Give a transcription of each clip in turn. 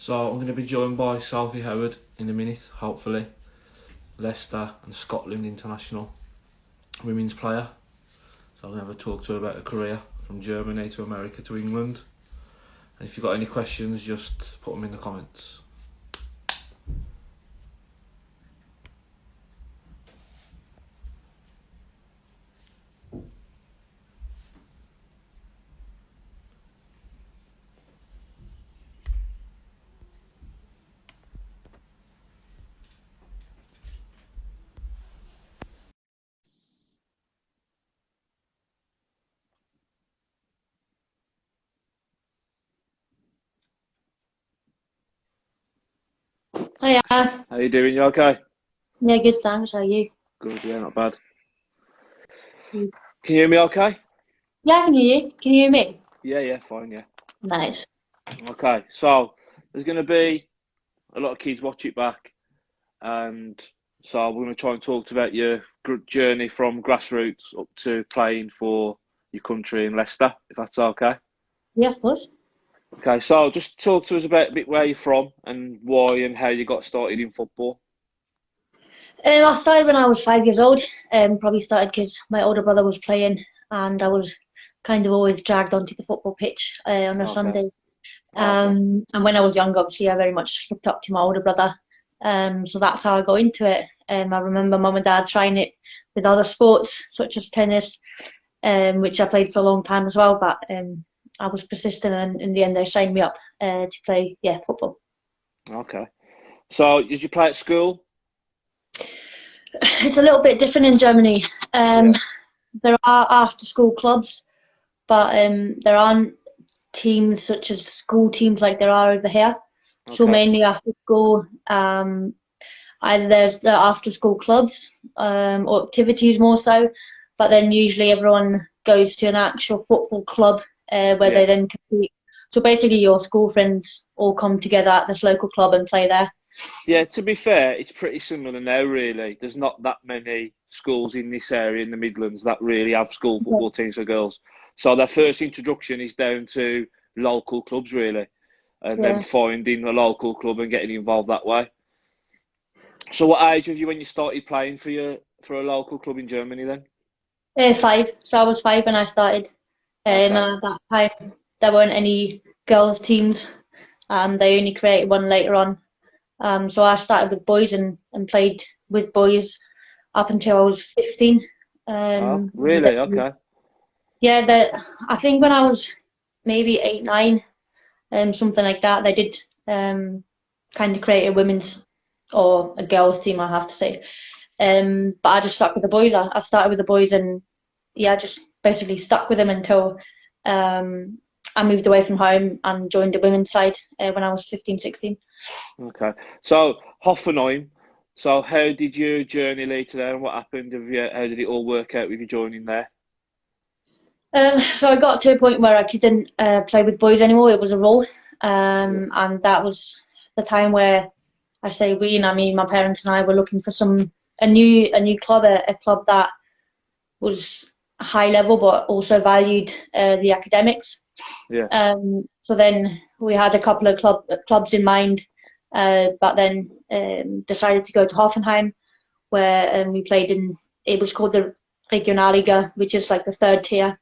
So I'm going to be joined by Sophie Howard in a minute, hopefully. Leicester and Scotland international women's player. So I'm going to have a talk to her about her career from Germany to America to England. And if you've got any questions, just put them in the comments. Hiya. How you doing? You okay? Yeah, good, thanks. How are you? Good, yeah, not bad. Good. Can you hear me okay? Yeah, I can hear you. Can you hear me? Yeah, fine, yeah. Nice. Okay, so there's going to be a lot of kids watch it back, and so we're going to try and talk about your journey from grassroots up to playing for your country in Leicester, if that's okay. Yeah, of course. Okay, so just talk to us about a bit where you're from and why and how you got started in football. I started when I was 5 years old. Probably started because my older brother was playing, and I was kind of always dragged onto the football pitch on a Okay, Sunday. okay, And when I was younger, obviously, I very much looked up to my older brother. So that's how I got into it. I remember mum and dad trying it with other sports such as tennis, which I played for a long time as well. But I was persistent, and in the end, they signed me up to play, yeah, football. okay. So did you play at school? It's a little bit different in Germany. Um, Yeah. there are after-school clubs, but there aren't teams such as school teams like there are over here. So Okay. mainly after school, either there's the after-school clubs or activities more so, but then usually everyone goes to an actual football club where Yeah. they then compete. So basically, your school friends all come together at this local club and play there. Yeah, to be fair, it's pretty similar now, really. There's not that many schools in this area in the Midlands that really have school football teams for girls. So their first introduction is down to local clubs, really, and then Yeah. finding a local club and getting involved that way. So what age were you when you started playing for a local club in Germany then? Five. So I was five when I started. And Okay. at that time, there weren't any girls' teams. They only created one later on. So I started with boys and played with boys up until I was 15. Oh, And really? then, Okay. yeah, I think when I was maybe 8, 9, something like that, they did kind of create a women's or a girls' team, I have to say. But I just stuck with the boys. I started with the boys and yeah, just basically stuck with them until um, I moved away from home and joined the women's side when I was 15, 16. Okay. So Hoffenheim. So how did your journey lead to there, and what happened? How did it all work out with you joining there? So I got to a point where I couldn't play with boys anymore. It was a role, Yeah. and that was the time where I say we, and I mean my parents and I were looking for a new club, a club that was high level but also valued the academics. Yeah. So then we had a couple of clubs in mind, but then decided to go to Hoffenheim, where we played in. It was called the Regionalliga, which is like the third tier.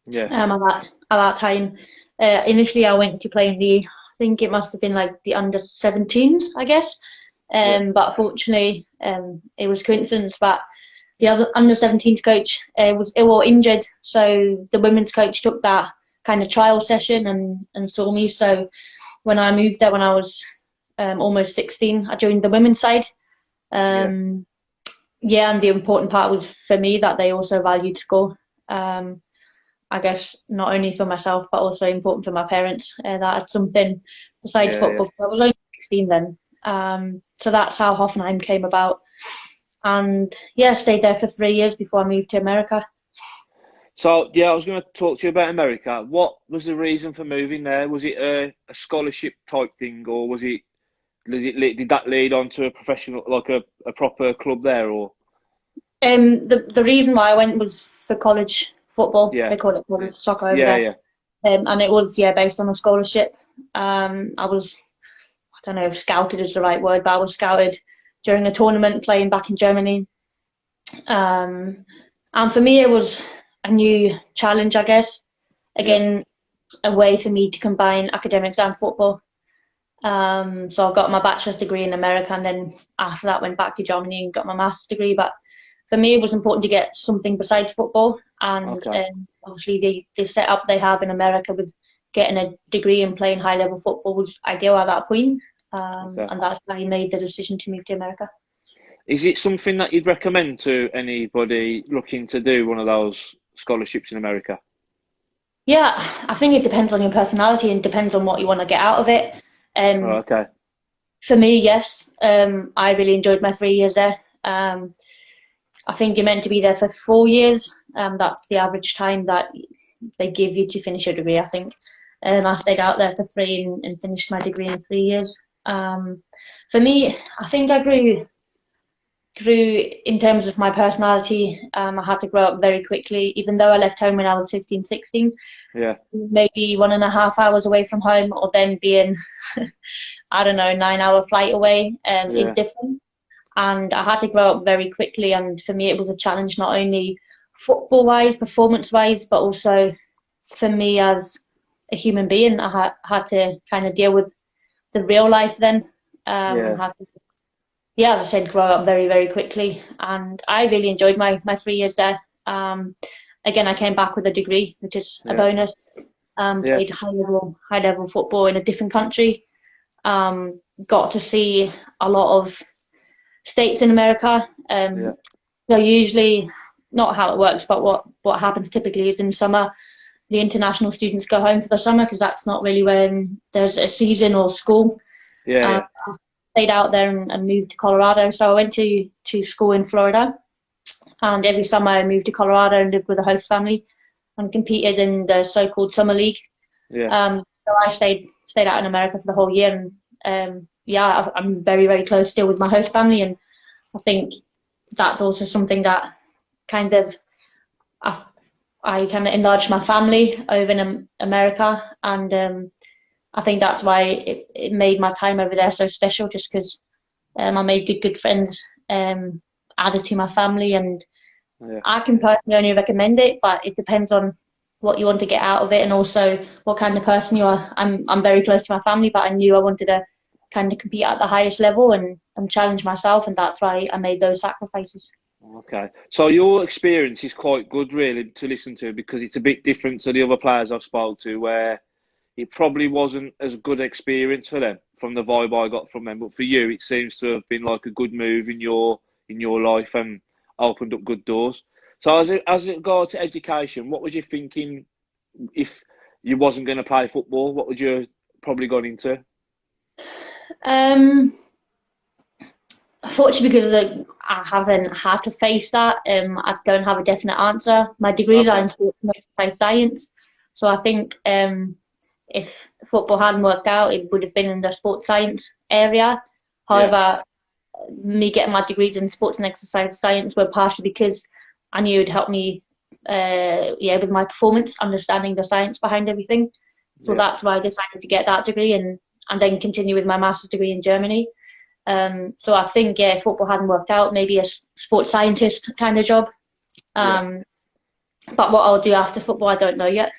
Yeah. At that time, initially I went to play in the. I think it must have been like the under 17s, I guess. Yeah. But fortunately, it was coincidence that the other under 17s coach was ill or injured, so the women's coach took that kind of trial session and saw me. So when I moved there when I was almost 16, I joined the women's side. Yeah. Um, yeah, and the important part was for me that they also valued school. Um, I guess not only for myself but also important for my parents that had something besides Yeah. Yeah. football. I was only 16 then, so that's how Hoffenheim came about. And yeah, stayed there for 3 years before I moved to America. So yeah, I was going to talk to you about America. What was the reason for moving there? Was it a scholarship type thing, or did that lead on to a professional, like a proper club there, or The reason why I went was for college football. yeah, They call it college soccer over yeah, there, yeah, and it was, yeah, based on a scholarship. I was don't know if scouted is the right word, but I was scouted during a tournament playing back in Germany. And for me, it was a new challenge, I guess. Again, a way for me to combine academics and football. So I got my bachelor's degree in America, and then after that went back to Germany and got my master's degree. But for me, it was important to get something besides football. And obviously the setup they have in America with getting a degree and playing high-level football was ideal at that point. And that's why I made the decision to move to America. Is it something that you'd recommend to anybody looking to do one of those scholarships in America? Yeah, I think it depends on your personality and depends on what you want to get out of it. For me, yes. I really enjoyed my 3 years there. I think you're meant to be there for 4 years. That's the average time that they give you to finish your degree, I think. I stayed out there for 3 and finished my degree in 3 years. For me, I think I grew in terms of my personality. I had to grow up very quickly, even though I left home when I was 15, 16. Yeah. Maybe 1.5 hours away from home, or then being, I don't know, 9-hour flight away is different. And I had to grow up very quickly. And for me, it was a challenge, not only football-wise, performance-wise, but also for me as a human being. I had to kind of deal with the real life then. Had to, as I said, grow up very, very quickly. And I really enjoyed my 3 years there. Again, I came back with a degree, which is a bonus. Played high level football in a different country. Got to see a lot of states in America. So usually, not how it works, but what happens typically is in summer, the international students go home for the summer because that's not really when there's a season or school. I stayed out there and moved to Colorado. So I went to school in Florida, and every summer I moved to Colorado and lived with a host family and competed in the so-called summer league. So I stayed out in America for the whole year, and I'm very, very close still with my host family, and I think that's also something that kind of I kind of enlarged my family over in America, and I think that's why it made my time over there so special, just because I made good friends added to my family, and I can personally only recommend it, but it depends on what you want to get out of it and also what kind of person you are. I'm very close to my family, but I knew I wanted to kind of compete at the highest level and challenge myself, and that's why I made those sacrifices. Okay, so your experience is quite good really to listen to, because it's a bit different to the other players I've spoke to, where it probably wasn't as good experience for them from the vibe I got from them, but for you it seems to have been like a good move in your life and opened up good doors. So as it regards to education, what was you thinking if you wasn't going to play football? What would you probably gone into? Unfortunately, because I haven't had to face that, I don't have a definite answer. My degrees are in sports and exercise science, so I think if football hadn't worked out, it would have been in the sports science area. However, me getting my degrees in sports and exercise science were partially because I knew it would help me with my performance, understanding the science behind everything. So that's why I decided to get that degree and then continue with my master's degree in Germany. So I think, if football hadn't worked out, maybe a sports scientist kind of job. But what I'll do after football, I don't know yet.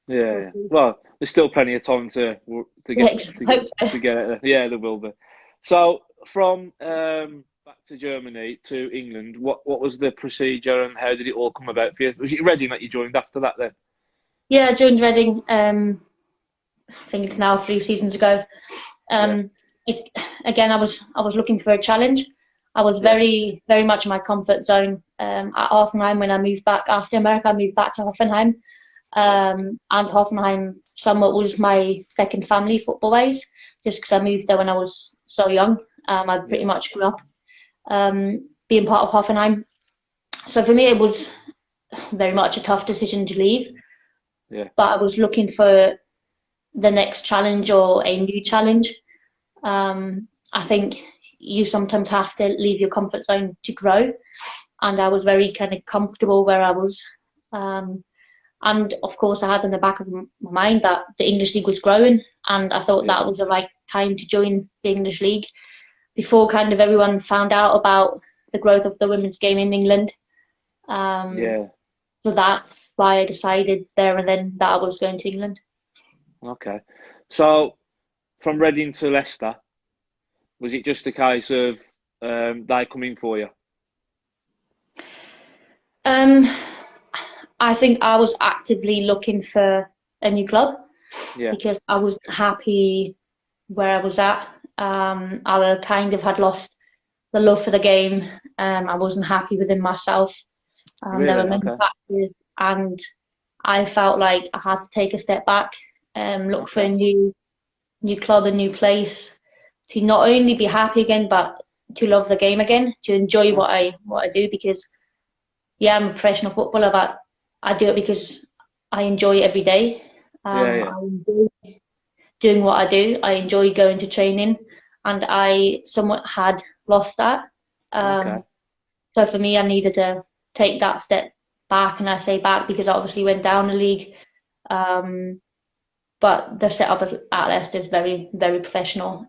Well, there's still plenty of time to get it. Yeah, there will be. So from back to Germany to England, what was the procedure and how did it all come about for you? Was it Reading that you joined after that then? Yeah, I joined Reading. I think it's now 3 seasons ago. Again, I was looking for a challenge. I was very, very much in my comfort zone. At Hoffenheim, when I moved back after America, I moved back to Hoffenheim. And Hoffenheim somewhat was my second family football-wise, just because I moved there when I was so young. I pretty much grew up being part of Hoffenheim. So for me, it was very much a tough decision to leave. But I was looking for the next challenge or a new challenge. I think you sometimes have to leave your comfort zone to grow, and I was very kind of comfortable where I was. And of course, I had in the back of my mind that the English league was growing, and I thought that was the right time to join the English League before kind of everyone found out about the growth of the women's game in England. Yeah. So that's why I decided there and then that I was going to England. Okay. So from Reading to Leicester, was it just a case of they come in for you? I think I was actively looking for a new club because I was happy where I was at. I kind of had lost the love for the game. I wasn't happy within myself. There were many factors, and I felt like I had to take a step back, look for a new club, a new place, to not only be happy again, but to love the game again, to enjoy what I do. Because I'm a professional footballer, but I do it because I enjoy it every day. I enjoy doing what I do. I enjoy going to training, and I somewhat had lost that. So for me, I needed to take that step back, and I say back because I obviously went down the league. But the setup at Leicester is very, very professional.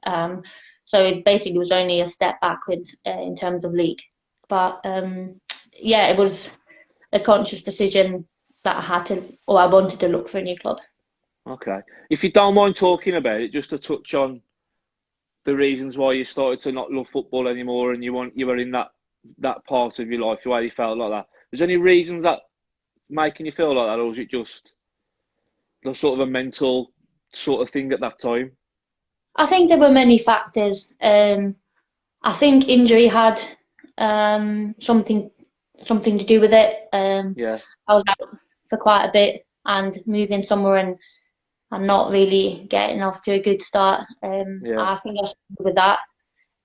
So it basically was only a step backwards in terms of league. But it was a conscious decision that I wanted to look for a new club. Okay. If you don't mind talking about it, just to touch on the reasons why you started to not love football anymore, and you were in that part of your life where you felt like that. Was there any reasons that making you feel like that, or was it just the sort of a mental sort of thing at that time? I think there were many factors. I think injury had something to do with it. I was out for quite a bit, and moving somewhere and not really getting off to a good start. I think I struggled with that.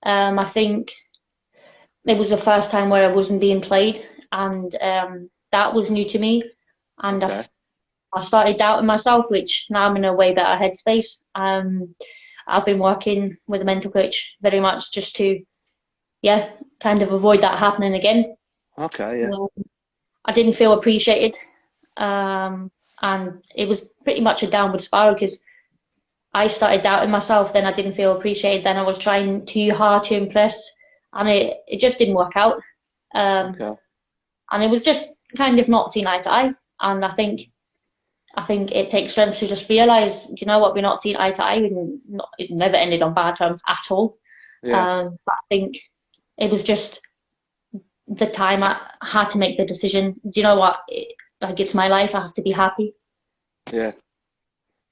I think it was the first time where I wasn't being played, and that was new to me. And I started doubting myself, which now I'm in a way better headspace. I've been working with a mental coach very much just to, kind of avoid that happening again. I didn't feel appreciated, and it was pretty much a downward spiral because I started doubting myself, then I didn't feel appreciated, then I was trying too hard to impress, and it just didn't work out. And it was just kind of not seen eye to eye. And I think it takes strength to just realise, you know what, we're not seeing eye to eye. It never ended on bad terms at all. But I think it was just the time I had to make the decision. Do you know what? It's my life. I have to be happy. Yeah,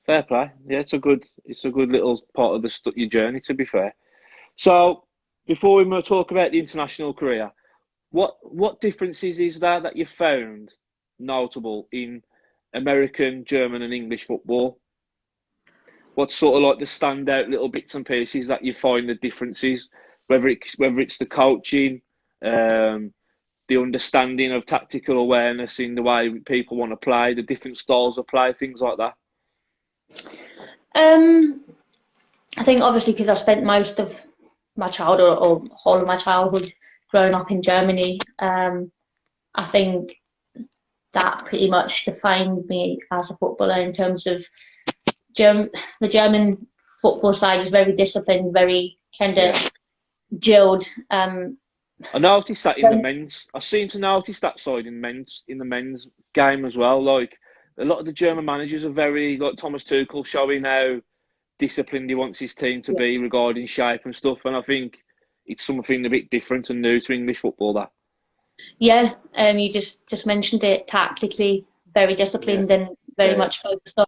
fair play. Yeah, it's a good little part of your journey, to be fair. So before we talk about the international career, what differences is there that you found notable in American, German and English football? What's sort of like the standout little bits and pieces that you find the differences, whether it's the coaching, the understanding of tactical awareness in the way people want to play, the different styles of play, things like that? I think obviously because I spent most of my childhood or whole of my childhood growing up in Germany, I think that pretty much defined me as a footballer in terms of the German football side is very disciplined, very kind of drilled. I noticed that in the men's. I seem to notice that side in the men's game as well. Like a lot of the German managers are very, like Thomas Tuchel, showing how disciplined he wants his team to be regarding shape and stuff. And I think it's something a bit different and new to English football. That. Yeah, you just mentioned it. Tactically, very disciplined and very much focused on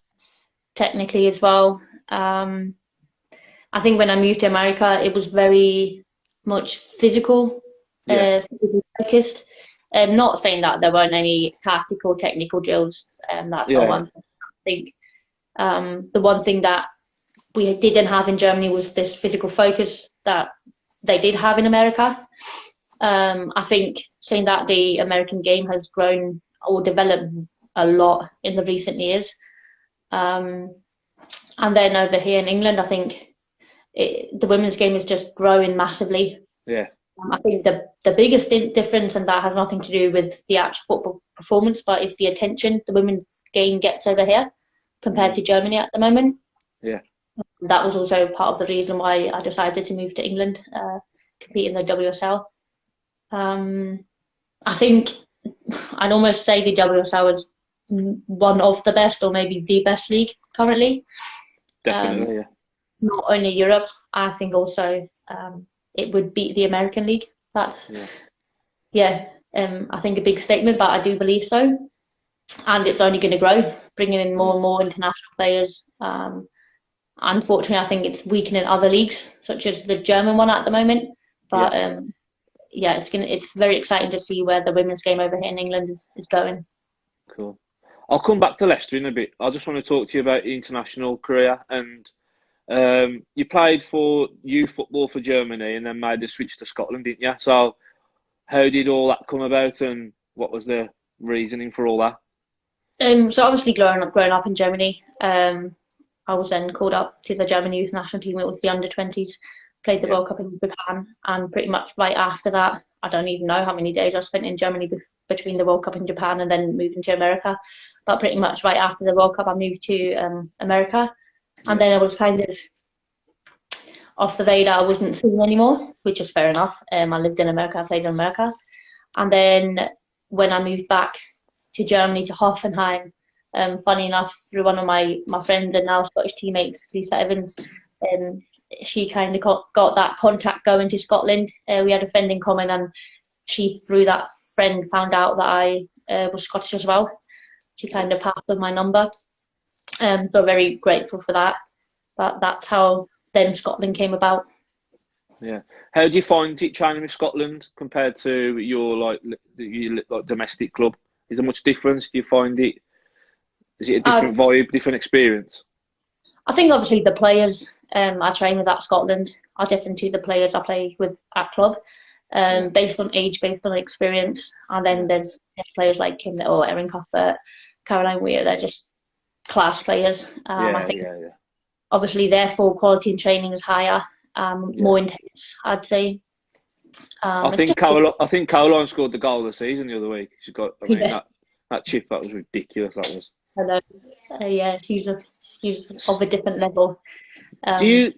technically as well. I think when I moved to America, it was very much physical focused. Not saying that there weren't any tactical, technical drills. That's not one thing. I think the one thing that we didn't have in Germany was this physical focus that they did have in America. I think saying that the American game has grown or developed a lot in the recent years. And then over here in England, I think the women's game is just growing massively. Yeah. I think the biggest difference, and that has nothing to do with the actual football performance, but it's the attention the women's game gets over here compared to Germany at the moment. Yeah. That was also part of the reason why I decided to move to England, compete in the WSL. I think I'd almost say the WSL is one of the best, or maybe the best league currently. Definitely, yeah. Not only Europe, I think also it would beat the American League. That's I think a big statement, but I do believe so. And it's only going to grow, bringing in more and more international players. Unfortunately, I think it's weakening other leagues, such as the German one at the moment. But it's very exciting to see where the women's game over here in England is going. Cool. I'll come back to Leicester in a bit. I just want to talk to you about your international career. And you played for youth football for Germany and then made the switch to Scotland, didn't you? So how did all that come about, and what was the reasoning for all that? So obviously growing up in Germany, I was then called up to the German youth national team. It was the under-20s, played the World Cup in Japan, and pretty much right after that, I don't even know how many days I spent in Germany between the World Cup in Japan and then moving to America. But pretty much right after the World Cup, I moved to America, and then I was kind of off the radar. I wasn't seen anymore, which is fair enough. I lived in America, I played in America, and then when I moved back to Germany, to Hoffenheim, funny enough, through one of my friends and now Scottish teammates, Lisa Evans, she kind of got that contact going to Scotland. We had a friend in common, and she, through that friend, found out that I was Scottish as well. She kind of passed on my number. So very grateful for that. But that's how then Scotland came about. Yeah. How do you find it training with Scotland compared to your domestic club? Is there much difference? Do you find it? Is it a different vibe, different experience? I think obviously the players I train with at Scotland are different to the players I play with at club, based on age, based on experience. And then there's players like Kim Little, Erin Cuthbert, Caroline Weir. They're just class players. I think obviously therefore quality in training is higher, more intense, I'd say. I think Caroline scored the goal of the season the other week. She got, that chip, that was ridiculous. That was. She's of a different level. I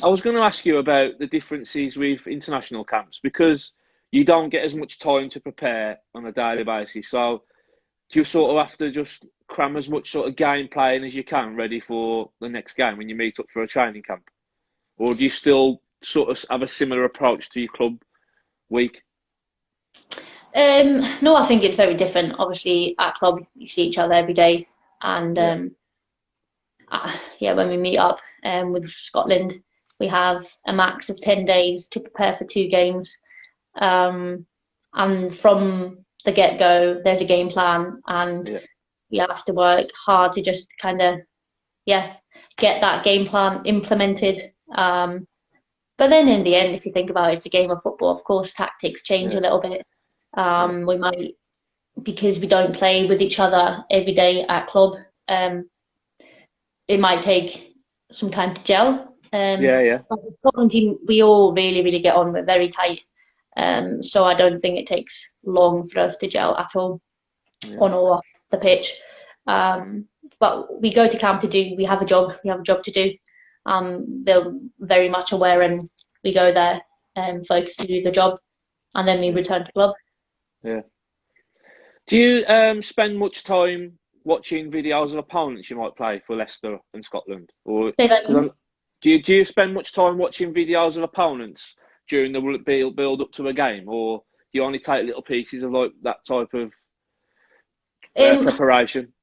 was going to ask you about the differences with international camps, because you don't get as much time to prepare on a daily basis. So do you sort of have to just cram as much sort of game playing as you can ready for the next game when you meet up for a training camp? Or do you still sort of have a similar approach to your club week? No, I think it's very different. Obviously, at club, you see each other every day. And when we meet up with Scotland, we have a max of 10 days to prepare for 2 games. And from the get-go, there's a game plan, and we have to work hard to just kind of, get that game plan implemented. But then in the end, if you think about it, it's a game of football. Of course, tactics change a little bit. We might, because we don't play with each other every day at club, it might take some time to gel. But the Scotland team, we all really, really get on. We're very tight. So I don't think it takes long for us to gel at all, on or off the pitch. But we go to camp we have a job to do. They're very much aware, and we go there focused to do the job, and then we return to club. Yeah. Do you spend much time watching videos of opponents you might play for Leicester and Scotland? Or do you spend much time watching videos of opponents during the build up to a game, or do you only take little pieces of like that type of preparation?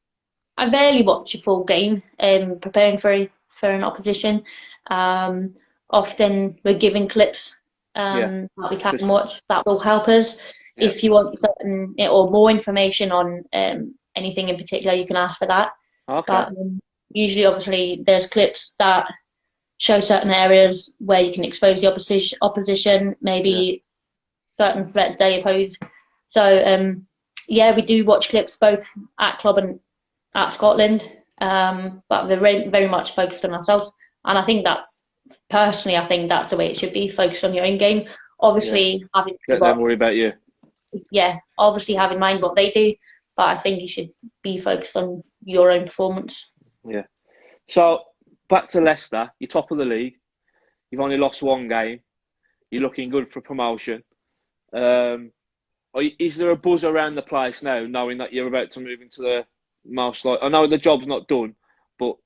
I barely watch a full game. Preparing for an opposition. Often we're given clips that we can watch that will help us. If you want certain or more information on anything in particular, you can ask for that. Okay. But usually, obviously, there's clips that show certain areas where you can expose the opposition, maybe certain threats they pose. So, we do watch clips both at club and at Scotland, but we're very much focused on ourselves. And I think that's the way it should be, focused on your own game. Obviously, let them worry about you. Obviously have in mind what they do, but I think you should be focused on your own performance. Yeah. So back to Leicester, you're top of the league. You've only lost one game. You're looking good for promotion. Is there a buzz around the place now, knowing that you're about to move into the most like? I know the job's not done, but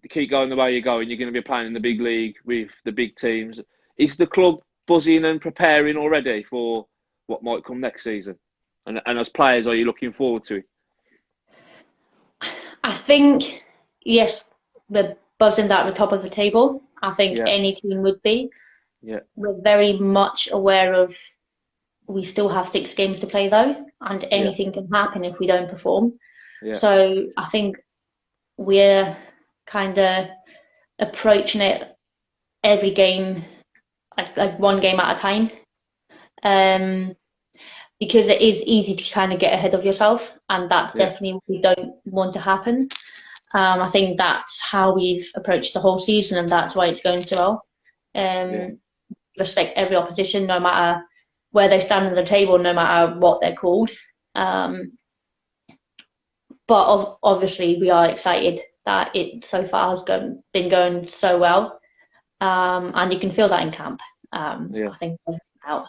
you keep going the way you're going, you're going to be playing in the big league with the big teams. Is the club buzzing and preparing already for what might come next season? And as players, are you looking forward to it? I think, yes, we're buzzing at the top of the table. I think Yeah. any team would be. Yeah. We're very much aware of we still have 6 games to play though, and anything can happen if we don't perform. Yeah. So I think we're kind of approaching it every game, like one game at a time, because it is easy to kind of get ahead of yourself, and that's definitely what we don't want to happen. I think that's how we've approached the whole season, and that's why it's going so well. Respect every opposition, no matter where they stand on the table, no matter what they're called. But obviously, we are excited that it so far has been going so well, and you can feel that in camp. I think out.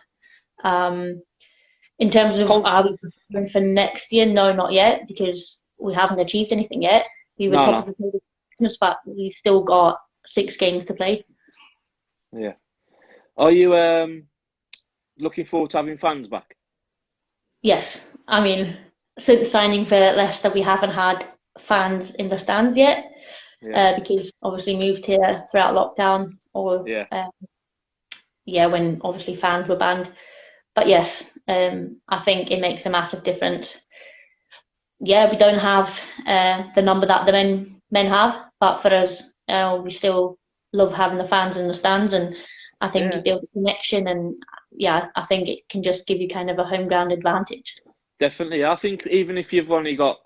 In terms of are we preparing for next year? No, not yet, because we haven't achieved anything yet. We were top of the table, but we still got 6 games to play. Yeah. Are you looking forward to having fans back? Yes. I mean, since signing for Leicester, we haven't had fans in the stands yet, because obviously moved here throughout lockdown, or when obviously fans were banned. But yes, I think it makes a massive difference. Yeah, we don't have the number that the men have, but for us, we still love having the fans in the stands, and I think you build a connection, and I think it can just give you kind of a home ground advantage. Definitely. I think even if you've got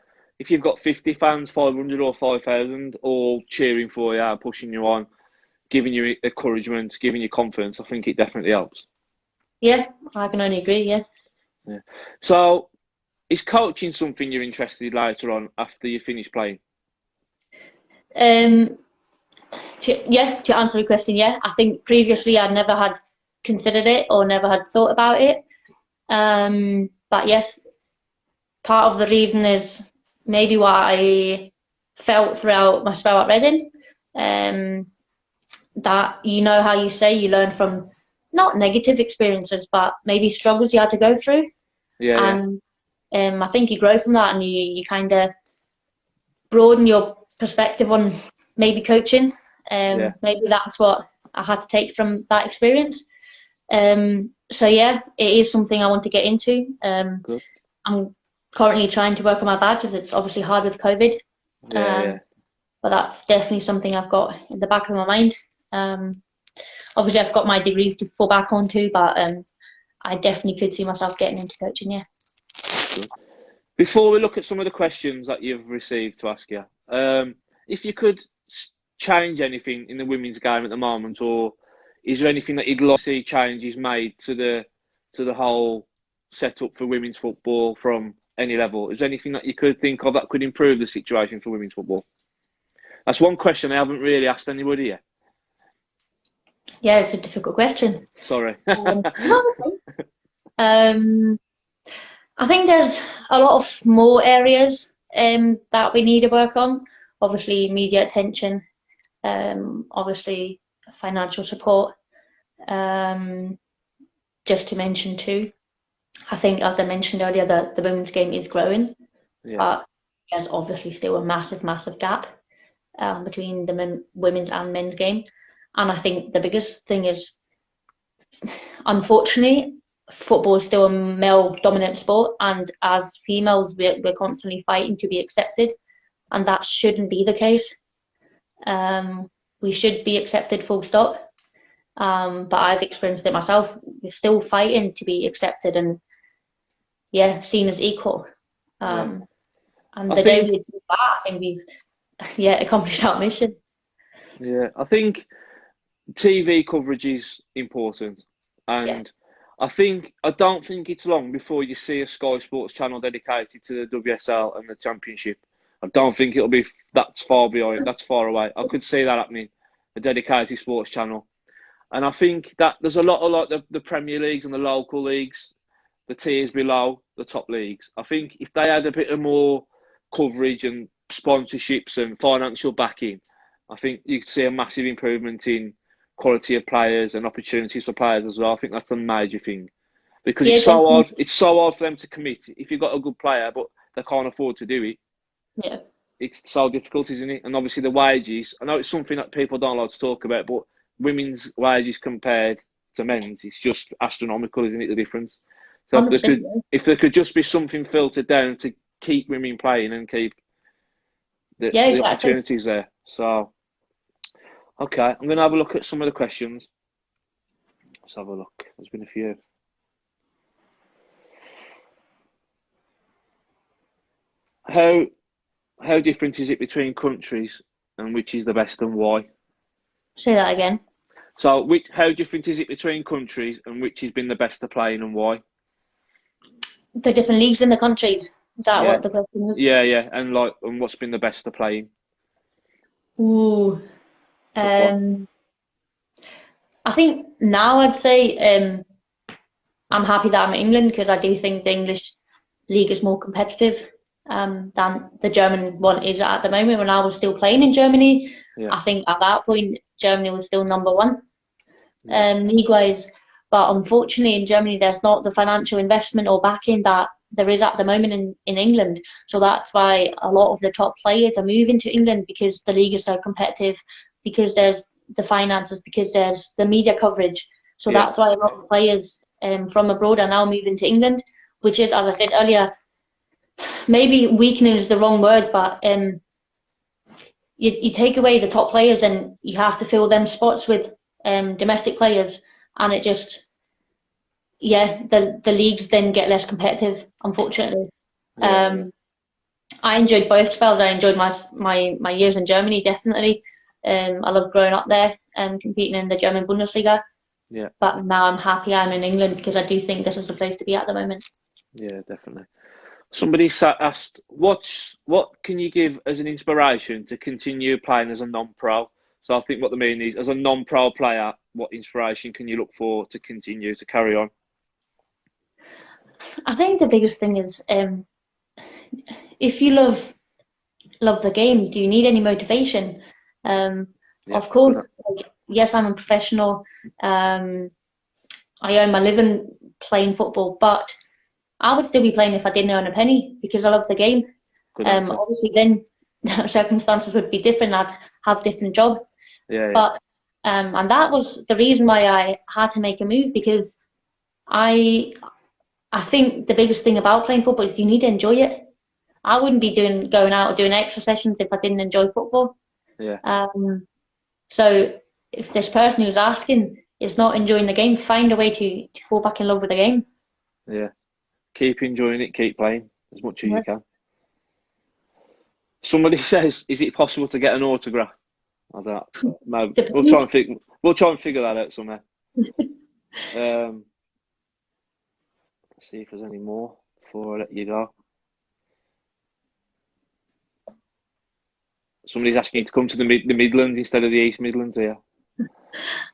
50 fans, 500 or 5,000, all cheering for you, pushing you on, giving you encouragement, giving you confidence, I think it definitely helps. Yeah, I can only agree, yeah. So, is coaching something you're interested in later on after you finish playing? To answer the question, I think previously I never had considered it or never had thought about it. But yes, part of the reason is maybe what I felt throughout my spell at Reading. That how you say you learn from not negative experiences, but maybe struggles you had to go through. And I think you grow from that, and you kind of broaden your perspective on maybe coaching. Maybe that's what I had to take from that experience. So it is something I want to get into. I'm currently trying to work on my badge, as it's obviously hard with COVID. But that's definitely something I've got in the back of my mind. Obviously, I've got my degrees to fall back onto, but I definitely could see myself getting into coaching. Yeah. Before we look at some of the questions that you've received to ask you, if you could change anything in the women's game at the moment, or is there anything that you'd like to see changes made to the whole setup for women's football from any level? Is there anything that you could think of that could improve the situation for women's football? That's one question I haven't really asked anybody yet. Yeah, it's a difficult question. Sorry. I think there's a lot of small areas that we need to work on. Obviously, media attention, obviously financial support. Just to mention two, I think, as I mentioned earlier, the women's game is growing, but there's obviously still a massive, massive gap between the women's and men's game. And I think the biggest thing is, unfortunately, football is still a male-dominant sport, and as females, we're constantly fighting to be accepted, and that shouldn't be the case. We should be accepted, full stop. But I've experienced it myself. We're still fighting to be accepted and, seen as equal. And the day we do that, I think we've, accomplished our mission. Yeah, I think TV coverage is important, and I don't think it's long before you see a Sky Sports channel dedicated to the WSL and the Championship. I don't think it'll be that's far behind, that's far away. I could see that happening, a dedicated sports channel. And I think that there's a lot of like the Premier Leagues and the local leagues, the tiers below the top leagues. I think if they had a bit of more coverage and sponsorships and financial backing, I think you could see a massive improvement in quality of players and opportunities for players as well. I think that's a major thing. Because Yeah, it's so definitely. hard. It's so hard for them to commit. If you've got a good player, but they can't afford to do it, Yeah. it's so difficult, isn't it? And obviously the wages. I know it's something that people don't like to talk about, but women's wages compared to men's, it's just astronomical, isn't it? The difference. So 100%. if there could just be something filtered down to keep women playing and keep Yeah, the exactly. opportunities there. So, okay, I'm going to have a look at some of the questions. Let's have a look. There's been a few. How different is it between countries, and which is the best and why? Say that again. So, how different is it between countries, and which has been the best to play in and why? The different leagues in the country. Is that Yeah, what the question is? yeah, and what's been the best to play in? Ooh. Tough one. I think now I'd say I'm happy that I'm in England because I do think the English league is more competitive than the German one is at the moment. When I was still playing in Germany, Yeah, I think at that point Germany was still number one yeah, league-wise. But unfortunately in Germany there's not the financial investment or backing that there is at the moment in England. So that's why a lot of the top players are moving to England because the league is so competitive, because there's the finances, because there's the media coverage. So yeah, that's why a lot of players from abroad are now moving to England, which is, as I said earlier, maybe weakening is the wrong word, but you take away the top players and you have to fill them spots with domestic players, and it just, yeah, the leagues then get less competitive, unfortunately. yeah, I enjoyed both spells. I enjoyed my years in Germany, definitely. I loved growing up there and competing in the German Bundesliga. yeah, But now I'm happy I'm in England because I do think this is the place to be at the moment. yeah, definitely. Somebody asked, what can you give as an inspiration to continue playing as a non-pro? So I think what they mean is, as a non-pro player, what inspiration can you look for to continue to carry on? I think the biggest thing is if you love the game, do you need any motivation? Yeah, Of course, like, yes, I'm a professional. I earn my living playing football, but I would still be playing if I didn't earn a penny because I love the game. good answer. Obviously, then circumstances would be different. I'd have a different job, Yeah, yeah, but and that was the reason why I had to make a move because I I think the biggest thing about playing football is you need to enjoy it. I wouldn't be going out or doing extra sessions if I didn't enjoy football. yeah, So if this person who's asking is not enjoying the game, find a way to fall back in love with the game. yeah. Keep enjoying it, keep playing as much as you Yeah. can. Somebody says, is it possible to get an autograph? I don't know. We'll try Depends. and figure that out somewhere. Let's see if there's any more before I let you go. Somebody's asking you to come to the Midlands instead of the East Midlands here.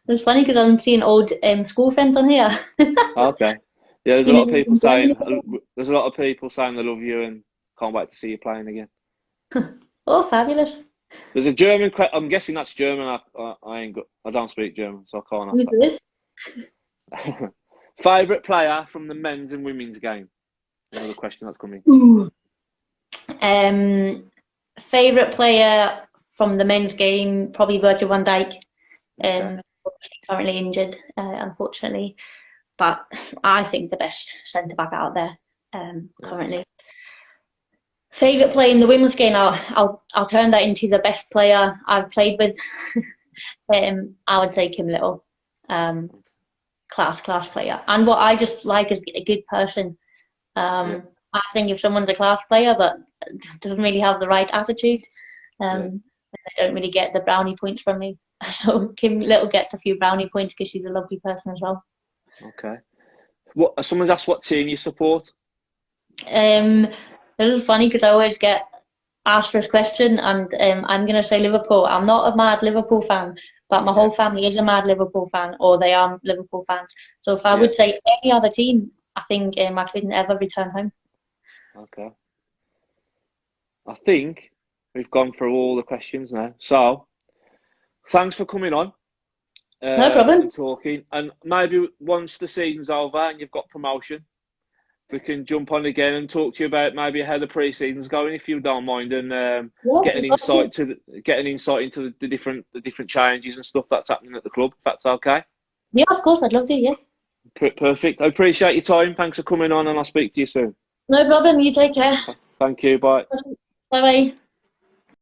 It's funny because I'm seeing old school friends on here. Okay. Yeah, there's a You lot of know, people saying they love you and can't wait to see you playing again. oh, fabulous. There's a German. I'm guessing that's German. I don't speak German, so I can't Who's ask this? that. Favourite player from the men's and women's game? Another question that's coming. Ooh. Favorite player from the men's game, probably Virgil van Dijk. Okay. Currently injured, unfortunately. But I think the best centre back out there currently. Favourite player in the women's game, I'll turn that into the best player I've played with. I would say Kim Little, class player. And what I just like is a good person. I think if someone's a class player but doesn't really have the right attitude, they don't really get the brownie points from me. So Kim Little gets a few brownie points because she's a lovely person as well. Okay. Someone's asked what team you support. It was funny because I always get asked this question, and I'm going to say Liverpool. I'm not a mad Liverpool fan, but my whole family is a mad Liverpool fan, or they are Liverpool fans. So if I would say any other team, I think I couldn't ever return home. Okay. I think we've gone through all the questions now. So, thanks for coming on. No problem. And talking. And maybe once the season's over and you've got promotion, we can jump on again and talk to you about maybe how the pre-season's going, if you don't mind, and get an insight into the different changes and stuff that's happening at the club. If that's okay. Yeah, of course, I'd love to. Yeah. Perfect. I appreciate your time. Thanks for coming on, and I'll speak to you soon. No problem. You take care. Thank you. Bye. Bye bye.